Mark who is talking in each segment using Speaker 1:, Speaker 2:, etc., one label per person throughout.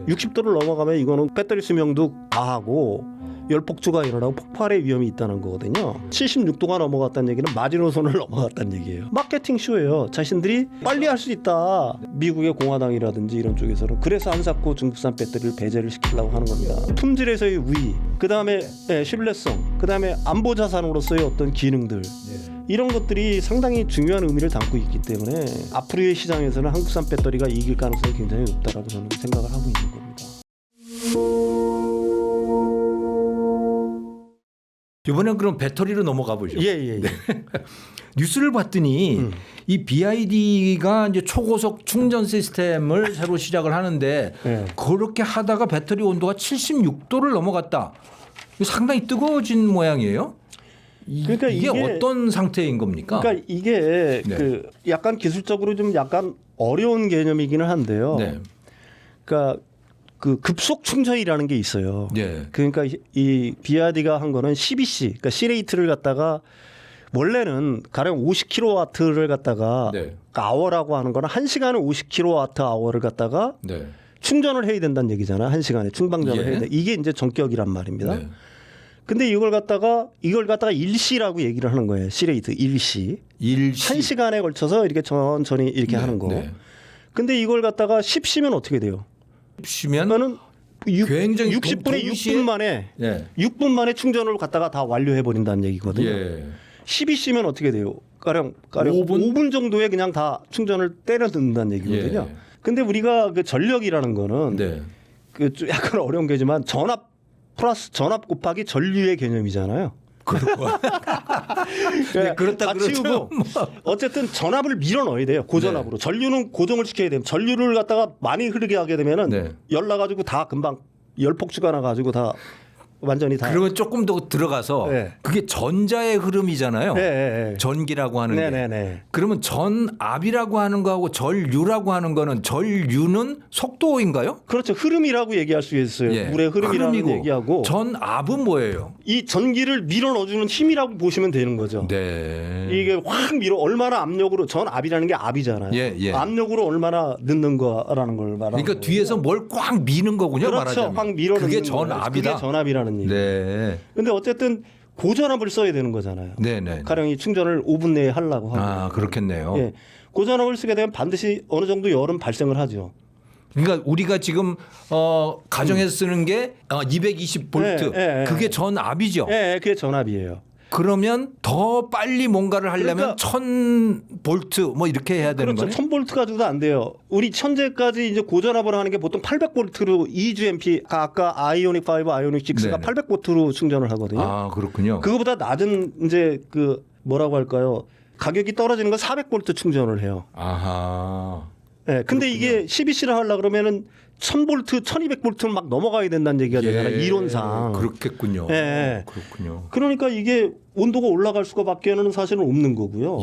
Speaker 1: 60도를 넘어가면 이거는 배터리 수명도 다하고 열폭주가 일어나고 폭발의 위험이 있다는 거거든요. 76도가 넘어갔다는 얘기는 마지노선을 넘어갔다는 얘기예요. 마케팅 쇼예요. 자신들이 빨리 할 수 있다. 미국의 공화당이라든지 이런 쪽에서는 그래서 한사코 중국산 배터리를 배제를 시키려고 하는 겁니다. 품질에서의 우위, 그 다음에 신뢰성, 그 다음에 안보 자산으로서의 어떤 기능들, 이런 것들이 상당히 중요한 의미를 담고 있기 때문에 앞으로의 시장에서는 한국산 배터리가 이길 가능성이 굉장히 높다라고 저는 생각을 하고 있는 겁니다.
Speaker 2: 이번엔 그럼 배터리로 넘어가 보죠.
Speaker 1: 예.
Speaker 2: 네. 뉴스를 봤더니 이 BYD가 이제 초고속 충전 시스템을 새로 시작을 하는데 그렇게 하다가 배터리 온도가 76도를 넘어갔다. 이거 상당히 뜨거워진 모양이에요.
Speaker 1: 그러니까
Speaker 2: 이게 어떤 상태인 겁니까?
Speaker 1: 그러니까 이게 그 약간 기술적으로 좀 약간 어려운 개념이기는 한데요. 그러니까 그 급속 충전이라는 게 있어요. 그러니까 이 BYD가 한 거는 CBC, 그러니까 C레이트를 갖다가 원래는 가령 50kW를 갖다가 아워라고 하는 거는 1시간에 50kWh를 갖다가 충전을 해야 된다는 얘기잖아요. 1시간에 충방전을 해야 돼. 이게 이제 전격이란 말입니다. 근데 이걸 갖다가 일시라고 얘기를 하는 거예요. C레이트 일시. 1시간에 걸쳐서 이렇게 천천히 이렇게 하는 거. 근데 이걸 갖다가 10시면 어떻게 돼요?
Speaker 2: 10시면
Speaker 1: 굉장히 60분에 6분 만에 6분 만에 충전을 갖다가 다 완료해 버린다는 얘기거든요. 12시면 어떻게 돼요? 가령 5분 정도에 그냥 다 충전을 때려 넣는다는 얘기거든요. 근데 우리가 그 전력이라는 거는 그 약간 어려운 게지만 전압 플러스 전압 곱하기 전류의 개념이잖아요.
Speaker 2: 그렇다
Speaker 1: 치우고 어쨌든 전압을 밀어 넣어야 돼요. 고전압으로. 전류는 고정을 시켜야 돼요. 전류를 갖다가 많이 흐르게 하게 되면은 열 나가지고 다 금방 열폭주가 나가지고 다 완전히 다.
Speaker 2: 그러면 조금 더 들어가서 그게 전자의 흐름이잖아요. 전기라고 하는 게. 그러면 전압이라고 하는 거하고 전류라고 하는 거는 전류는 속도인가요?
Speaker 1: 그렇죠. 흐름이라고 얘기할 수 있어요. 물의 흐름이라는 얘기하고.
Speaker 2: 전압은 뭐예요?
Speaker 1: 이 전기를 밀어 넣어주는 힘이라고 보시면 되는 거죠. 이게 확 밀어 얼마나 압력으로 전압이라는 게 압이잖아요. 압력으로 얼마나 넣는 거라는 걸 말하는
Speaker 2: 그러니까
Speaker 1: 거예요.
Speaker 2: 뒤에서 뭘 꽉 미는 거군요.
Speaker 1: 그렇죠.
Speaker 2: 말하자면.
Speaker 1: 확 밀어
Speaker 2: 그게
Speaker 1: 넣는
Speaker 2: 전압이다.
Speaker 1: 그게 전압이라는 얘기. 근데 어쨌든 고전압을 써야 되는 거잖아요. 가령 이 충전을 5분 내에 하려고 하고.
Speaker 2: 그렇겠네요.
Speaker 1: 고전압을 쓰게 되면 반드시 어느 정도 열은 발생을 하죠.
Speaker 2: 그러니까 우리가 지금 가정에서 쓰는 게 220V 그게 전압이죠.
Speaker 1: 그게 전압이에요.
Speaker 2: 그러면 더 빨리 뭔가를 하려면 1000V 뭐 이렇게 해야 되는 거예요?
Speaker 1: 1000V 가지고도 안 돼요. 우리 현재까지 이제 고전압을 하는 게 보통 800V로 EGMP 아까 아이오닉 5, 아이오닉 6가 800V로 충전을 하거든요.
Speaker 2: 그렇군요.
Speaker 1: 그거보다 낮은 이제 그 뭐라고 할까요? 가격이 떨어지는 건 400V 충전을 해요. 근데 이게 CBC를 하려고 그러면은 1000V, 1200V는 막 넘어가야 된다는 얘기가 되잖아요. 이론상.
Speaker 2: 그렇겠군요. 그렇군요.
Speaker 1: 그러니까 이게 온도가 올라갈 수가밖에는 사실은 없는 거고요.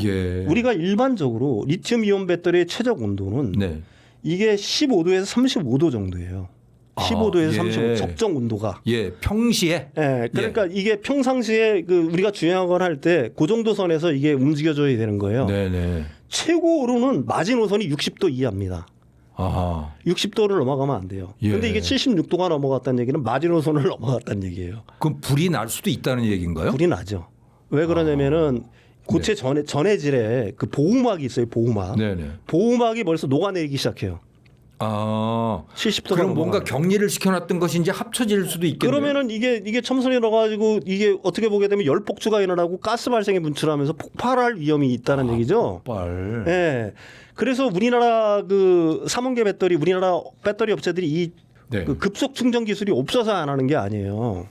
Speaker 1: 우리가 일반적으로 리튬 이온 배터리의 최적 온도는 이게 15도에서 35도 정도예요. 15도에서 35도 적정 온도가.
Speaker 2: 평시에.
Speaker 1: 그러니까 이게 평상시에 그 우리가 주행하거나 할 때 그 정도 선에서 이게 움직여줘야 되는 거예요. 최고로는 마지노선이 60도 이하입니다. 60도를 넘어가면 안 돼요. 그런데 이게 76도가 넘어갔다는 얘기는 마지노선을 넘어갔다는 얘기예요.
Speaker 2: 그럼 불이 날 수도 있다는 얘기인가요?
Speaker 1: 불이 나죠. 왜 그러냐면은 고체 전해질에 그 보호막이 있어요. 보호막. 보호막이 벌써 녹아내리기 시작해요. 70도가
Speaker 2: 그럼 뭔가 격리를 시켜놨던 것이 이제 합쳐질 수도 있겠네요.
Speaker 1: 그러면은 이게 첨선이 넣어가지고 이게 어떻게 보게 되면 열폭주가 일어나고 가스 발생이 분출하면서 폭발할 위험이 있다는 얘기죠.
Speaker 2: 폭발.
Speaker 1: 그래서 우리나라 그 삼원계 배터리, 우리나라 배터리 업체들이 이 그 급속 충전 기술이 없어서 안 하는 게 아니에요.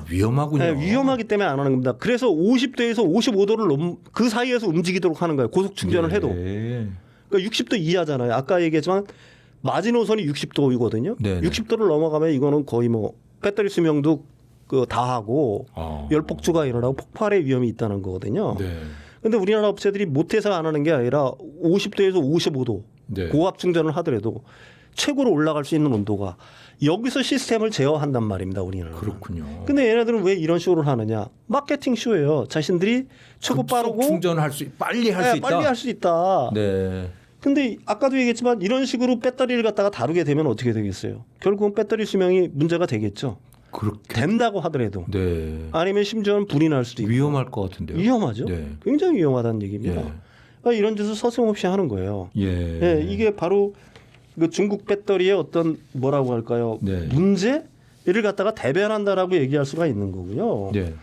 Speaker 2: 위험하군요.
Speaker 1: 위험하기 때문에 안 하는 겁니다. 그래서 50도에서 55도를 그 사이에서 움직이도록 하는 거예요. 고속 충전을 해도. 그러니까 60도 이하잖아요. 아까 얘기했지만 마지노선이 60도이거든요. 60도를 넘어가면 이거는 거의 뭐 배터리 수명도 그 다하고 열폭주가 일어나고 폭발의 위험이 있다는 거거든요. 근데 우리나라 업체들이 못해서 안 하는 게 아니라 50도에서 55도 고압 충전을 하더라도 최고로 올라갈 수 있는 온도가 여기서 시스템을 제어한단 말입니다. 우리나라는.
Speaker 2: 그렇군요.
Speaker 1: 근데 얘네들은 왜 이런 쇼를 하느냐? 마케팅 쇼예요. 자신들이 최고 빠르고
Speaker 2: 충전할 수 빨리 할 수 있다.
Speaker 1: 빨리 할 수 있다. 근데 아까도 얘기했지만 이런 식으로 배터리를 갖다가 다루게 되면 어떻게 되겠어요? 결국은 배터리 수명이 문제가 되겠죠.
Speaker 2: 그렇게
Speaker 1: 된다고 하더라도.
Speaker 2: 네.
Speaker 1: 아니면 심지어는 불이 날 수도 있고.
Speaker 2: 위험할 것 같은데요.
Speaker 1: 위험하죠.
Speaker 2: 네.
Speaker 1: 굉장히 위험하다는 얘기입니다.
Speaker 2: 예.
Speaker 1: 그러니까 이런 짓을 서슴없이 하는 거예요.
Speaker 2: 예.
Speaker 1: 예, 이게 바로 그 중국 배터리의 어떤 뭐라고 할까요?
Speaker 2: 네.
Speaker 1: 문제를 갖다가 대변한다라고 얘기할 수가 있는 거고요.
Speaker 2: 네.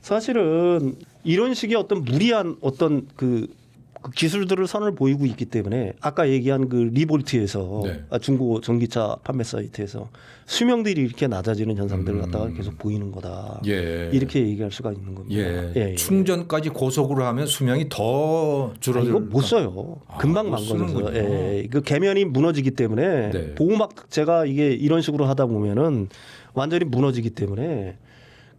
Speaker 1: 사실은 이런 식의 어떤 무리한 어떤 그 기술들을 선을 보이고 있기 때문에 아까 얘기한 그 리볼트에서
Speaker 2: 네.
Speaker 1: 중고 전기차 판매 사이트에서 수명들이 이렇게 낮아지는 현상들을 갖다가 계속 보이는 거다.
Speaker 2: 예.
Speaker 1: 이렇게 얘기할 수가 있는 겁니다.
Speaker 2: 예. 충전까지 고속으로 하면 수명이 더 줄어들.
Speaker 1: 이거 못 써요. 금방
Speaker 2: 못 쓰는군요.
Speaker 1: 망가져서. 예. 그 계면이 무너지기 때문에
Speaker 2: 네.
Speaker 1: 보호막 제가 이게 이런 식으로 하다 보면은 완전히 무너지기 때문에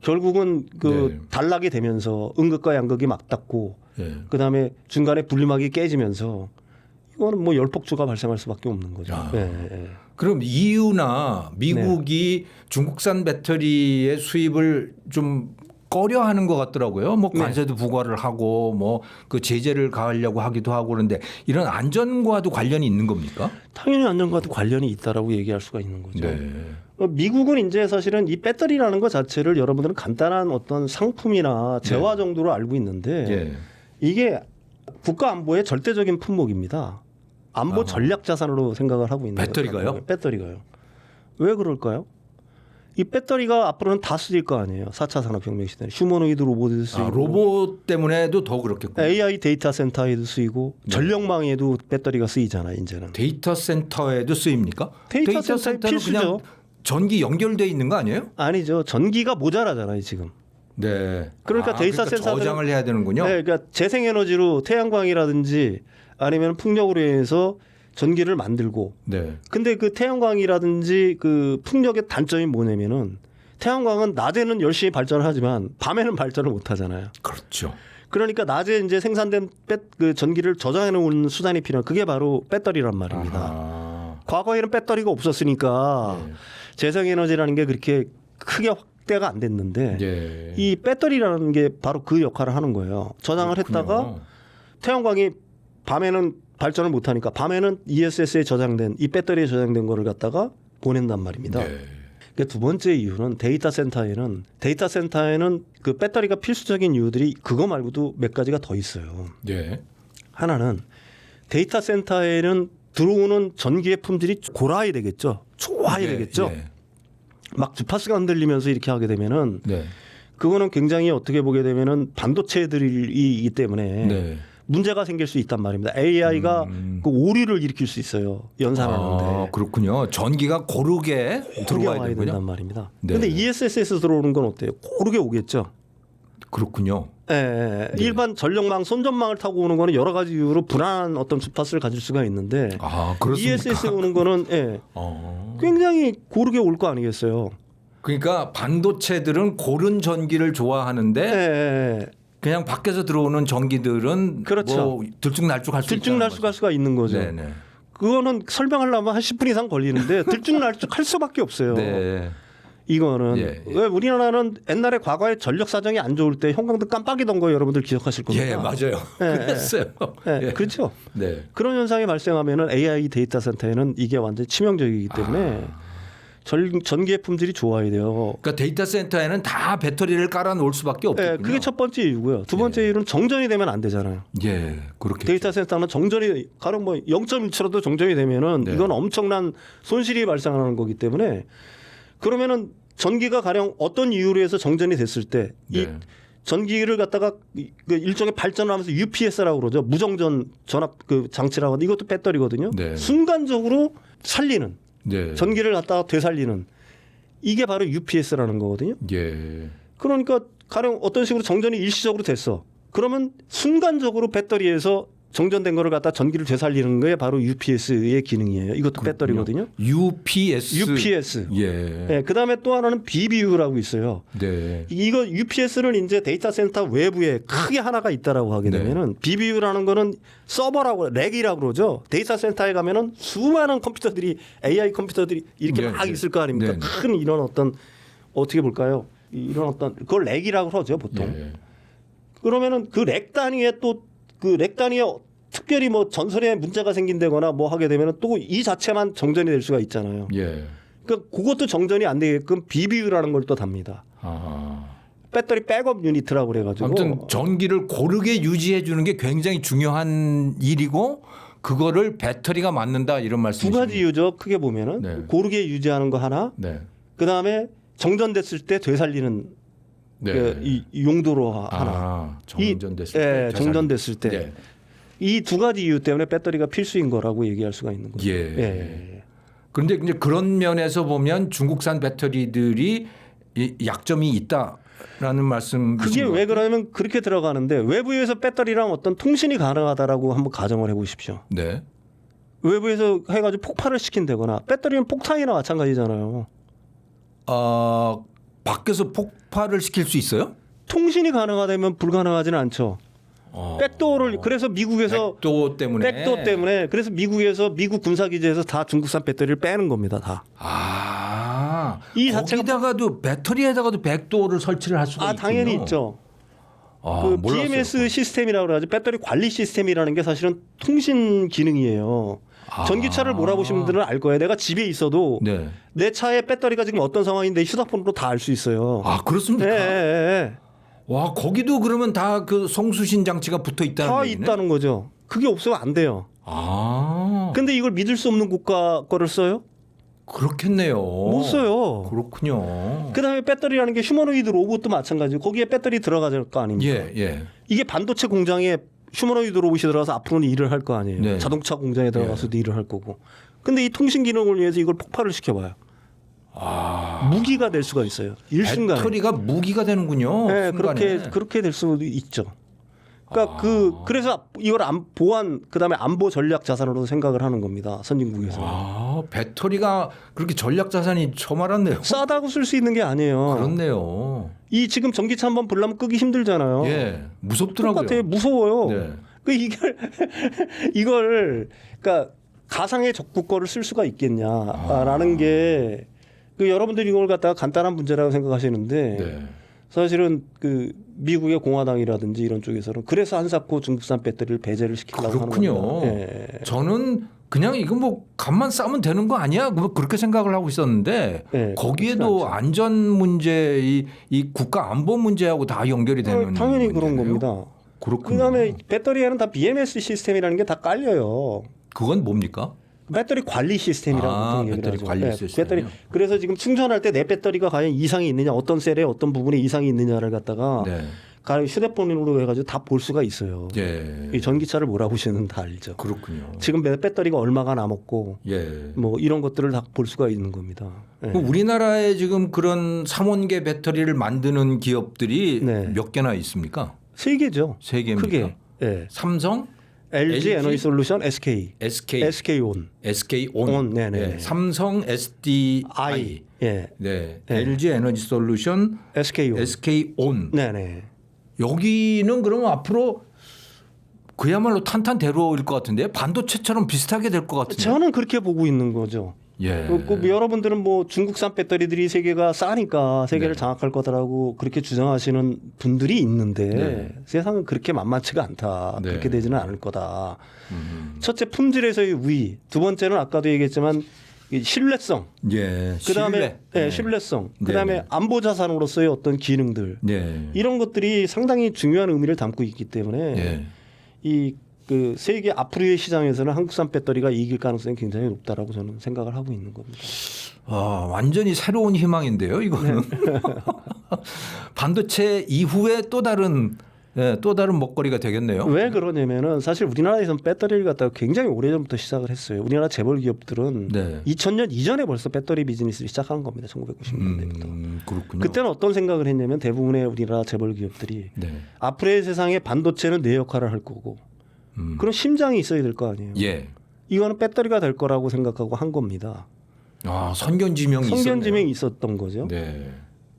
Speaker 1: 결국은 그
Speaker 2: 네.
Speaker 1: 단락이 되면서 음극과 양극이 맞닿고
Speaker 2: 예.
Speaker 1: 그다음에 중간에 분리막이 깨지면서 이거는 뭐 열폭주가 발생할 수밖에 없는 거죠.
Speaker 2: 야.
Speaker 1: 예.
Speaker 2: 그럼 EU나 미국이 중국산 배터리의 수입을 좀 꺼려하는 것 같더라고요. 뭐 관세도 부과를 하고 뭐 그 제재를 가하려고 하기도 하고 그런데 이런 안전과도 관련이 있는 겁니까?
Speaker 1: 당연히 안전과도 관련이 있다라고 얘기할 수가 있는 거죠.
Speaker 2: 네.
Speaker 1: 미국은 이제 사실은 이 배터리라는 것 자체를 여러분들은 간단한 어떤 상품이나 재화 정도로 알고 있는데
Speaker 2: 예.
Speaker 1: 이게 국가 안보의 절대적인 품목입니다. 안보 전략 자산으로 생각을 하고 있는
Speaker 2: 배터리가요?
Speaker 1: 거예요. 배터리가요. 왜 그럴까요? 이 배터리가 앞으로는 다 쓰일 거 아니에요. 4차 산업혁명 시대에 휴머노이드 로봇에도 쓰이고
Speaker 2: 로봇 때문에도 더 그렇겠군요.
Speaker 1: AI 데이터 센터에도 쓰이고 전력망에도 배터리가 쓰이잖아요. 이제는.
Speaker 2: 데이터 센터에도 쓰입니까?
Speaker 1: 데이터 센터에
Speaker 2: 센터는
Speaker 1: 필수죠.
Speaker 2: 그냥 전기 연결돼 있는 거 아니에요?
Speaker 1: 아니죠. 전기가 모자라잖아요. 지금.
Speaker 2: 네.
Speaker 1: 그러니까 데이터
Speaker 2: 그러니까
Speaker 1: 센터들은-
Speaker 2: 저장을 해야 되는군요.
Speaker 1: 네, 그러니까 재생에너지로 태양광이라든지 아니면 풍력으로 인해서 전기를 만들고.
Speaker 2: 네.
Speaker 1: 근데 그 태양광이라든지 그 풍력의 단점이 뭐냐면은 태양광은 낮에는 열심히 발전을 하지만 밤에는 발전을 못 하잖아요.
Speaker 2: 그렇죠.
Speaker 1: 그러니까 낮에 이제 생산된 그 전기를 저장해 놓은 수단이 필요한 그게 바로 배터리란 말입니다.
Speaker 2: 아하.
Speaker 1: 과거에는 배터리가 없었으니까
Speaker 2: 네.
Speaker 1: 재생에너지라는 게 그렇게 크게 확대가 안 됐는데
Speaker 2: 예.
Speaker 1: 이 배터리라는 게 바로 그 역할을 하는 거예요. 저장을 했다가
Speaker 2: 그렇군요.
Speaker 1: 태양광이 밤에는 발전을 못하니까 밤에는 ESS에 저장된 이 배터리에 저장된 거를 갖다가 보낸단 말입니다.
Speaker 2: 네.
Speaker 1: 그러니까 두 번째 이유는 데이터 센터에는 그 배터리가 필수적인 이유들이 그거 말고도 몇 가지가 더 있어요.
Speaker 2: 예.
Speaker 1: 하나는 데이터 센터에는 들어오는 전기의 품질이 고라야 되겠죠. 좋아야 되겠죠.
Speaker 2: 예.
Speaker 1: 막 주파수가 흔들리면서 이렇게 하게 되면은
Speaker 2: 네.
Speaker 1: 그거는 굉장히 어떻게 보게 되면은 반도체들이기 때문에
Speaker 2: 네.
Speaker 1: 문제가 생길 수 있단 말입니다. AI가 그 오류를 일으킬 수 있어요. 연산하는데.
Speaker 2: 아, 그렇군요. 전기가 고르게 들어와야
Speaker 1: 와야
Speaker 2: 되군요.
Speaker 1: 된단 말입니다.
Speaker 2: 네.
Speaker 1: 근데 ESS에서 들어오는 건 어때요? 고르게 오겠죠.
Speaker 2: 그렇군요.
Speaker 1: 예, 일반 전력망, 손전망을 타고 오는 거는 여러 가지 이유로 불안한 어떤 주파수를 가질 수가 있는데
Speaker 2: 아, 그렇습니까?
Speaker 1: ESS에 오는 거는
Speaker 2: 어.
Speaker 1: 굉장히 고르게 올 거 아니겠어요.
Speaker 2: 그러니까 반도체들은 고른 전기를 좋아하는데
Speaker 1: 예.
Speaker 2: 그냥 밖에서 들어오는 전기들은
Speaker 1: 그렇죠.
Speaker 2: 뭐 들쭉날쭉할 수
Speaker 1: 들쭉날쭉할 수가 있는 거죠.
Speaker 2: 네네.
Speaker 1: 그거는 설명하려면 한 10분 이상 걸리는데 들쭉날쭉할 수밖에 없어요.
Speaker 2: 네.
Speaker 1: 이거는
Speaker 2: 예, 예.
Speaker 1: 왜 우리나라는 옛날에 과거에 전력 사정이 안 좋을 때 형광등 깜빡이던 거 여러분들 기억하실 겁니다.
Speaker 2: 예, 맞아요. 그랬어요.
Speaker 1: 예,
Speaker 2: 예.
Speaker 1: 그렇죠.
Speaker 2: 네.
Speaker 1: 그런 현상이 발생하면은 AI 데이터 센터에는 이게 완전 히 치명적이기 때문에 전기의 품질이 좋아야 돼요.
Speaker 2: 그러니까 데이터 센터에는 다 배터리를 깔아 놓을 수밖에
Speaker 1: 예,
Speaker 2: 없겠군요.
Speaker 1: 그게 첫 번째 이유고요. 두 번째 이유는 정전이 되면 안 되잖아요.
Speaker 2: 예, 그렇게.
Speaker 1: 데이터 센터는 정전이 가령 뭐 0.1초라도 정전이 되면은
Speaker 2: 네.
Speaker 1: 이건 엄청난 손실이 발생하는 거기 때문에 그러면은 전기가 가령 어떤 이유로 해서 정전이 됐을 때 이
Speaker 2: 네.
Speaker 1: 전기를 갖다가 그 일종의 발전을 하면서 UPS라고 그러죠. 무정전 전압 그 장치라고 하는데 이것도 배터리거든요.
Speaker 2: 네.
Speaker 1: 순간적으로 살리는
Speaker 2: 네.
Speaker 1: 전기를 갖다가 되살리는 이게 바로 UPS라는 거거든요.
Speaker 2: 예.
Speaker 1: 그러니까 가령 어떤 식으로 정전이 일시적으로 됐어. 그러면 순간적으로 배터리에서 정전된 거를 갖다 전기를 되살리는 게 바로 UPS의 기능이에요. 이것도 배터리거든요. UPS.
Speaker 2: 예.
Speaker 1: 네, 그다음에 또 하나는 BBU라고 있어요.
Speaker 2: 네.
Speaker 1: 이거 UPS는 이제 데이터 센터 외부에 크게 하나가 있다라고 하게 되면은 BBU라는 거는 서버라고 렉이라고 그러죠. 데이터 센터에 가면은 수많은 컴퓨터들이 AI 컴퓨터들이 이렇게
Speaker 2: 네,
Speaker 1: 막
Speaker 2: 네.
Speaker 1: 있을 거 아닙니까?
Speaker 2: 네, 네.
Speaker 1: 큰 이런 어떤 어떻게 볼까요? 이런 어떤 그걸 렉이라고 그러죠, 보통.
Speaker 2: 예.
Speaker 1: 그러면은 그 렉 단위에 또 그 렉 단위에 특별히 뭐 전선에 문제가 생긴다거나 뭐 하게 되면 또 이 자체만 정전이 될 수가 있잖아요.
Speaker 2: 예.
Speaker 1: 그러니까 그것도 정전이 안 되게끔 BBU라는 걸 또 답니다.
Speaker 2: 아.
Speaker 1: 배터리 백업 유니트라고 그래가지고.
Speaker 2: 아무튼 전기를 고르게 유지해 주는 게 굉장히 중요한 일이고 그거를 배터리가 맡는다 이런
Speaker 1: 두
Speaker 2: 말씀이시죠?
Speaker 1: 가지 이유죠. 크게 보면은
Speaker 2: 네.
Speaker 1: 고르게 유지하는 거 하나.
Speaker 2: 네.
Speaker 1: 그 다음에 정전됐을 때 되살리는
Speaker 2: 네.
Speaker 1: 이 용도로 하나.
Speaker 2: 아, 정전됐을 때.
Speaker 1: 예, 정전됐을 때.
Speaker 2: 네.
Speaker 1: 이 두 가지 이유 때문에 배터리가 필수인 거라고 얘기할 수가 있는 거죠.
Speaker 2: 예.
Speaker 1: 예.
Speaker 2: 그런데 이제 그런 면에서 보면 중국산 배터리들이 이 약점이 있다라는 말씀.
Speaker 1: 그게 왜 그러냐면 그렇게 들어가는데 외부에서 배터리랑 어떤 통신이 가능하다라고 한번 가정을 해보십시오.
Speaker 2: 네.
Speaker 1: 외부에서 해가지고 폭발을 시킨다거나 배터리는 폭탄이나 마찬가지잖아요.
Speaker 2: 밖에서 폭발을 시킬 수 있어요?
Speaker 1: 통신이 가능하다면 불가능하지는 않죠. 백도어를 그래서 미국에서
Speaker 2: 백도 때문에.
Speaker 1: 그래서 미국에서 미국 군사기지에서 다 중국산 배터리를 빼는 겁니다. 다. 이
Speaker 2: 거기다가도 배터리에다가도 백도어를 설치를 할 수가 있군요.
Speaker 1: 당연히 있죠. 그 BMS 시스템이라고 그러죠. 배터리 관리 시스템이라는 게 사실은 통신 기능이에요. 전기차를 몰아보신 분들은 알 거예요. 내가 집에 있어도
Speaker 2: 네.
Speaker 1: 내 차에 배터리가 지금 어떤 상황인데 휴대폰으로 다 알 수 있어요.
Speaker 2: 그렇습니까?
Speaker 1: 예.
Speaker 2: 와, 거기도 그러면 다 그 송수신 장치가 붙어 있다는
Speaker 1: 다
Speaker 2: 얘기네?
Speaker 1: 있다는 거죠. 그게 없으면 안 돼요. 근데 이걸 믿을 수 없는 국가 거를 써요?
Speaker 2: 그렇겠네요.
Speaker 1: 못 써요.
Speaker 2: 그렇군요.
Speaker 1: 그다음에 배터리라는 게 휴머노이드 로봇도 마찬가지고 거기에 배터리 들어가야 거 아닙니까?
Speaker 2: 예.
Speaker 1: 이게 반도체 공장에 휴머노이드 로봇이 들어가서 앞으로는 일을 할 거 아니에요.
Speaker 2: 네.
Speaker 1: 자동차 공장에 들어가서도 일을 할 거고. 근데 이 통신 기능을 위해서 이걸 폭발을 시켜봐요. 무기가 될 수가 있어요. 일순간에.
Speaker 2: 배터리가 무기가 되는군요.
Speaker 1: 네,
Speaker 2: 순간에.
Speaker 1: 그렇게 될 수도 있죠. 그러니까 그래서 이걸 보안 그다음에 안보 전략 자산으로 생각을 하는 겁니다. 선진국에서.
Speaker 2: 배터리가 그렇게 전략 자산이 처음 알았네요.
Speaker 1: 싸다고 쓸 수 있는 게 아니에요.
Speaker 2: 그렇네요.
Speaker 1: 이 지금 전기차 한번 불나면 끄기 힘들잖아요.
Speaker 2: 예, 무섭더라고요.
Speaker 1: 똑같아요. 무서워요.
Speaker 2: 네.
Speaker 1: 이걸 그러니까 가상의 적국 거를 쓸 수가 있겠냐라는 게 여러분들이 이걸 갖다가 간단한 문제라고 생각하시는데
Speaker 2: 네.
Speaker 1: 사실은 그 미국의 공화당이라든지 이런 쪽에서는 그래서 한사코 중국산 배터리를 배제를 시키려고
Speaker 2: 그렇군요.
Speaker 1: 하는 겁니다. 예.
Speaker 2: 저는 그냥 이거 뭐 값만 싸면 되는 거 아니야? 그렇게 생각을 하고 있었는데
Speaker 1: 네,
Speaker 2: 거기에도 안전 문제, 이 국가 안보 문제하고 다 연결이 되는
Speaker 1: 당연히
Speaker 2: 문제네요.
Speaker 1: 그런 겁니다.
Speaker 2: 그렇군요.
Speaker 1: 그다음에 배터리에는 다 BMS 시스템이라는 게 다 깔려요.
Speaker 2: 그건 뭡니까?
Speaker 1: 배터리 관리 시스템이라고 보통 얘기를
Speaker 2: 배터리
Speaker 1: 하죠.
Speaker 2: 관리 시스템.
Speaker 1: 배터리 그래서 지금 충전할 때 내 배터리가 과연 이상이 있느냐, 어떤 셀에 어떤 부분에 이상이 있느냐를 갖다가
Speaker 2: 네.
Speaker 1: 휴대폰으로 해가지고 다 볼 수가 있어요.
Speaker 2: 예.
Speaker 1: 이 전기차를 몰아보시면 다 알죠.
Speaker 2: 그렇군요.
Speaker 1: 지금 배터리가 얼마가 남았고
Speaker 2: 예.
Speaker 1: 뭐 이런 것들을 다 볼 수가 있는 겁니다. 예.
Speaker 2: 그럼 우리나라에 지금 그런 3원계 배터리를 만드는 기업들이
Speaker 1: 네.
Speaker 2: 몇 개나 있습니까?
Speaker 1: 세 개죠.
Speaker 2: 세 개입니까?
Speaker 1: 크게. 예.
Speaker 2: 삼성,
Speaker 1: LG 에너지 솔루션, SK 온.
Speaker 2: SK온,
Speaker 1: 네네.
Speaker 2: 네. 삼성 SDI,
Speaker 1: 예.
Speaker 2: 네. LG 에너지 솔루션, SK온.
Speaker 1: 네네.
Speaker 2: 여기는 그러면 앞으로 그야말로 탄탄대로일 것 같은데 반도체처럼 비슷하게 될 것 같은데.
Speaker 1: 저는 그렇게 보고 있는 거죠.
Speaker 2: 예.
Speaker 1: 여러분들은 뭐 중국산 배터리들이 세계가 싸니까 세계를
Speaker 2: 네.
Speaker 1: 장악할 거다라고 그렇게 주장하시는 분들이 있는데
Speaker 2: 네.
Speaker 1: 세상은 그렇게 만만치가 않다.
Speaker 2: 네.
Speaker 1: 그렇게 되지는 않을 거다. 첫째 품질에서의 우위, 두 번째는 아까도 얘기했지만 이 신뢰성,
Speaker 2: 예.
Speaker 1: 그다음에
Speaker 2: 신뢰.
Speaker 1: 신뢰성,
Speaker 2: 네.
Speaker 1: 그다음에 안보 자산으로서의 어떤 기능들
Speaker 2: 네.
Speaker 1: 이런 것들이 상당히 중요한 의미를 담고 있기 때문에
Speaker 2: 예.
Speaker 1: 이 그 세계 앞으로의 시장에서는 한국산 배터리가 이길 가능성이 굉장히 높다라고 저는 생각을 하고 있는 겁니다.
Speaker 2: 완전히 새로운 희망인데요, 이거는. 반도체 이후에 또 다른 먹거리가 되겠네요.
Speaker 1: 왜 그러냐면은 사실 우리나라에서는 배터리를 갖다가 굉장히 오래전부터 시작을 했어요. 우리나라 재벌 기업들은
Speaker 2: 네.
Speaker 1: 2000년 이전에 벌써 배터리 비즈니스를 시작한 겁니다. 1990년대부터.
Speaker 2: 그렇군요.
Speaker 1: 그때는 어떤 생각을 했냐면 대부분의 우리나라 재벌 기업들이
Speaker 2: 네.
Speaker 1: 앞으로의 세상에 반도체는 내 역할을 할 거고 그런 심장이 있어야 될 거 아니에요.
Speaker 2: 예.
Speaker 1: 이거는 배터리가 될 거라고 생각하고 한 겁니다.
Speaker 2: 선견지명이
Speaker 1: 있었던 거죠.
Speaker 2: 네.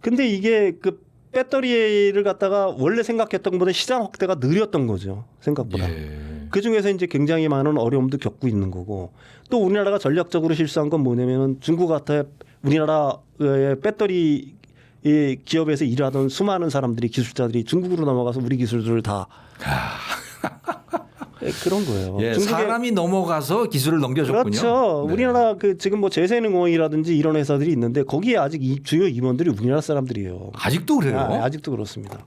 Speaker 1: 근데 이게 그 배터리를 갖다가 원래 생각했던 것보다 시장 확대가 느렸던 거죠. 생각보다.
Speaker 2: 예.
Speaker 1: 그 중에서 이제 굉장히 많은 어려움도 겪고 있는 거고 또 우리나라가 전략적으로 실수한 건 뭐냐면 중국 같아 우리나라의 배터리 기업에서 일하던 수많은 사람들이 기술자들이 중국으로 넘어가서 우리 기술들을 다 그런 거예요.
Speaker 2: 예,
Speaker 1: 중국에
Speaker 2: 사람이 넘어가서 기술을 넘겨줬군요.
Speaker 1: 그렇죠.
Speaker 2: 네.
Speaker 1: 우리나라 그 지금 뭐 재생능원이라든지 이런 회사들이 있는데 거기에 아직 주요 임원들이 우리나라 사람들이에요.
Speaker 2: 아직도 그래요?
Speaker 1: 아직도 그렇습니다.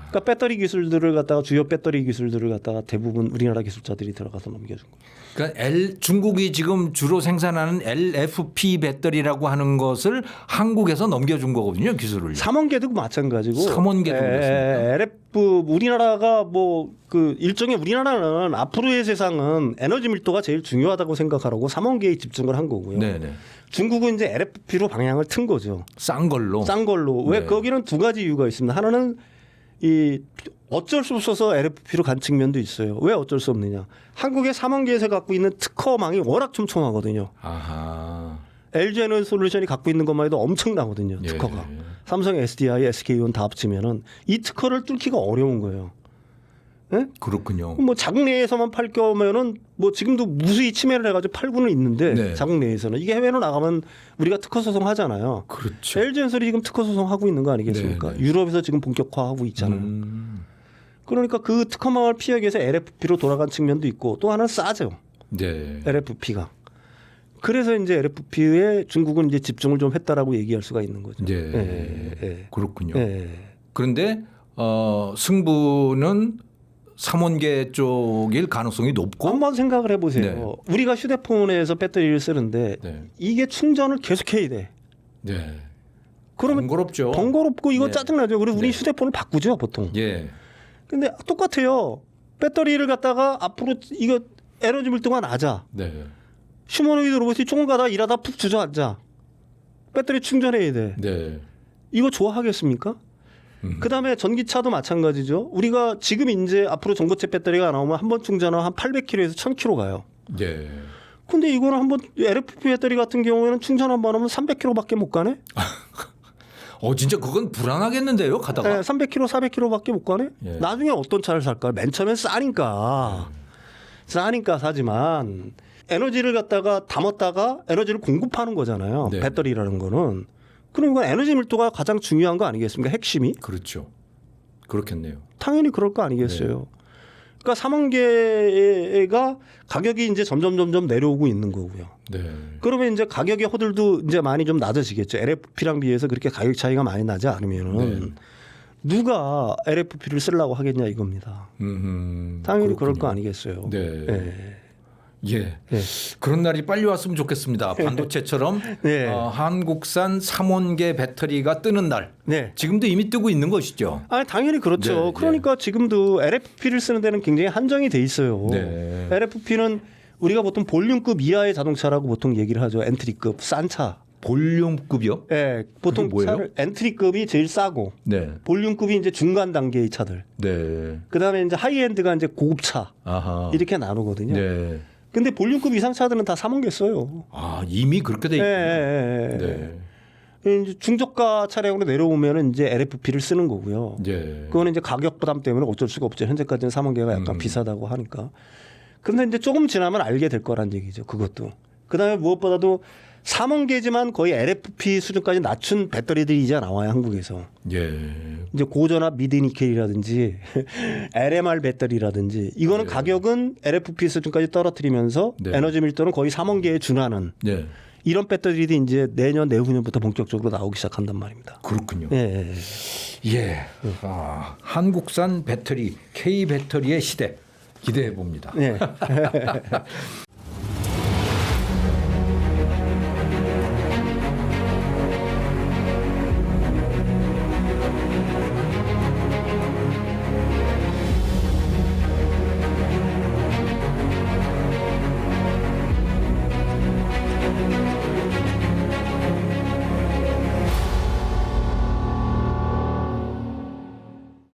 Speaker 1: 그러니까 배터리 기술들을 갖다가 주요 배터리 기술들을 갖다가 대부분 우리나라 기술자들이 들어가서 넘겨준 거예요.
Speaker 2: 그러니까 중국이 지금 주로 생산하는 LFP 배터리라고 하는 것을 한국에서 넘겨준 거거든요, 기술을.
Speaker 1: 삼원계도 마찬가지고.
Speaker 2: 삼원계도 그렇습니까?
Speaker 1: LF 우리나라가 뭐 그 일종의 우리나라는 앞으로의 세상은 에너지 밀도가 제일 중요하다고 생각하라고 삼원계에 집중을 한 거고요.
Speaker 2: 네네.
Speaker 1: 중국은 이제 LFP로 방향을 튼 거죠.
Speaker 2: 싼 걸로.
Speaker 1: 싼 걸로. 왜
Speaker 2: 네.
Speaker 1: 거기는 두 가지 이유가 있습니다. 하나는 이 어쩔 수 없어서 LFP로 간 측면도 있어요. 왜 어쩔 수 없느냐? 한국의 삼원계에서 갖고 있는 특허망이 워낙 촘촘하거든요.
Speaker 2: 아하.
Speaker 1: LG에너솔루션이 갖고 있는 것만 해도 엄청나거든요.
Speaker 2: 예.
Speaker 1: 특허가. 삼성, SDI, SK온 다 합치면은 이 특허를 뚫기가 어려운 거예요. 예?
Speaker 2: 그렇군요.
Speaker 1: 뭐 자국 내에서만 팔 거면은 뭐 지금도 무수히 침해를 해가지고 팔고는 있는데
Speaker 2: 네.
Speaker 1: 자국 내에서는 이게 해외로 나가면 우리가 특허 소송하잖아요.
Speaker 2: 그렇죠.
Speaker 1: LG엔솔이 지금 특허 소송하고 있는 거 아니겠습니까?
Speaker 2: 네.
Speaker 1: 유럽에서 지금 본격화하고 있잖아요. 그러니까 그 특허망을 피하기 위해서 LFP로 돌아간 측면도 있고 또 하나는 싸죠.
Speaker 2: 네.
Speaker 1: LFP가. 그래서 이제 LFP에 중국은 이제 집중을 좀 했다라고 얘기할 수가 있는 거죠.
Speaker 2: 네. 그렇군요.
Speaker 1: 예.
Speaker 2: 그런데 승부는 삼원계 쪽일 가능성이 높고.
Speaker 1: 한번 생각을 해보세요.
Speaker 2: 네.
Speaker 1: 우리가 휴대폰에서 배터리를 쓰는데
Speaker 2: 네.
Speaker 1: 이게 충전을 계속해야 돼.
Speaker 2: 네.
Speaker 1: 그러면
Speaker 2: 번거롭죠.
Speaker 1: 번거롭고 이거
Speaker 2: 네.
Speaker 1: 짜증나죠. 그리고 우리
Speaker 2: 네.
Speaker 1: 휴대폰을 바꾸죠 보통.
Speaker 2: 예.
Speaker 1: 근데 똑같아요. 배터리를 갖다가 앞으로 이거 에너지 밀도가 낮아.
Speaker 2: 네.
Speaker 1: 휴머노이드 로봇이 조금 가다 일하다 푹 주저앉아. 배터리 충전해야 돼.
Speaker 2: 네.
Speaker 1: 이거 좋아하겠습니까? 그다음에 전기차도 마찬가지죠. 우리가 지금 이제 앞으로 전고체 배터리가 나오면 한 번 충전하면 한 800km에서 1000km 가요.
Speaker 2: 네.
Speaker 1: 근데 이거는 한번 LFP 배터리 같은 경우에는 충전 한 번 하면 300km밖에 못 가네.
Speaker 2: 진짜 그건 불안하겠는데요, 가다가.
Speaker 1: 네, 300km, 400km밖에 못 가네.
Speaker 2: 예.
Speaker 1: 나중에 어떤 차를 살까? 맨 처음엔 싸니까 사지만 에너지를 갖다가 담았다가 에너지를 공급하는 거잖아요.
Speaker 2: 네.
Speaker 1: 배터리라는 거는. 그럼 이건 에너지 밀도가 가장 중요한 거 아니겠습니까? 핵심이.
Speaker 2: 그렇죠. 그렇겠네요.
Speaker 1: 당연히 그럴 거 아니겠어요. 그러니까 삼원계가 가격이 이제 점점 내려오고 있는 거고요.
Speaker 2: 네.
Speaker 1: 그러면 이제 가격의 허들도 이제 많이 좀 낮아지겠죠. LFP랑 비해서 그렇게 가격 차이가 많이 나지 않으면은
Speaker 2: 네.
Speaker 1: 누가 LFP를 쓰려고 하겠냐 이겁니다. 당연히
Speaker 2: 그렇군요.
Speaker 1: 그럴 거 아니겠어요.
Speaker 2: 네.
Speaker 1: 예.
Speaker 2: 예.
Speaker 1: 예.
Speaker 2: 그런 날이 빨리 왔으면 좋겠습니다. 반도체처럼
Speaker 1: 네.
Speaker 2: 한국산 삼원계 배터리가 뜨는 날.
Speaker 1: 네.
Speaker 2: 지금도 이미 뜨고 있는 것이죠.
Speaker 1: 아니 당연히 그렇죠.
Speaker 2: 네,
Speaker 1: 그러니까 지금도 LFP를 쓰는 데는 굉장히 한정이 돼 있어요.
Speaker 2: 네.
Speaker 1: LFP는 우리가 보통 볼륨급 이하의 자동차라고 보통 얘기를 하죠. 엔트리급 싼 차.
Speaker 2: 볼륨급이요?
Speaker 1: 예, 보통
Speaker 2: 그게 뭐예요?
Speaker 1: 차를 엔트리급이 제일 싸고
Speaker 2: 네.
Speaker 1: 볼륨급이 이제 중간 단계의 차들.
Speaker 2: 네.
Speaker 1: 그다음에 이제 하이엔드가 이제 고급차
Speaker 2: 아하.
Speaker 1: 이렇게 나누거든요.
Speaker 2: 네. 근데
Speaker 1: 볼륨급 이상 차들은 다 삼원계 써요.
Speaker 2: 이미 그렇게 돼 있군요.
Speaker 1: 예.
Speaker 2: 네.
Speaker 1: 이제 중저가 차량으로 내려오면은 이제 LFP를 쓰는 거고요.
Speaker 2: 네.
Speaker 1: 그거는 이제 가격 부담 때문에 어쩔 수가 없죠. 현재까지는 삼원계가 약간 비싸다고 하니까. 그런데 이제 조금 지나면 알게 될 거란 얘기죠. 그것도. 그다음에 무엇보다도 삼원계지만 거의 LFP 수준까지 낮춘 배터리들이 이제 나와요. 한국에서.
Speaker 2: 예.
Speaker 1: 이제 고전압 미드니켈이라든지 LMR 배터리라든지 이거는
Speaker 2: 네.
Speaker 1: 가격은 LFP 수준까지 떨어뜨리면서
Speaker 2: 네.
Speaker 1: 에너지 밀도는 거의 삼원계에 준하는
Speaker 2: 네.
Speaker 1: 이런 배터리들이 이제 내년 내후년부터 본격적으로 나오기 시작한단 말입니다.
Speaker 2: 그렇군요.
Speaker 1: 예.
Speaker 2: 예. 한국산 배터리 K 배터리의 시대 기대해 봅니다.
Speaker 1: 예.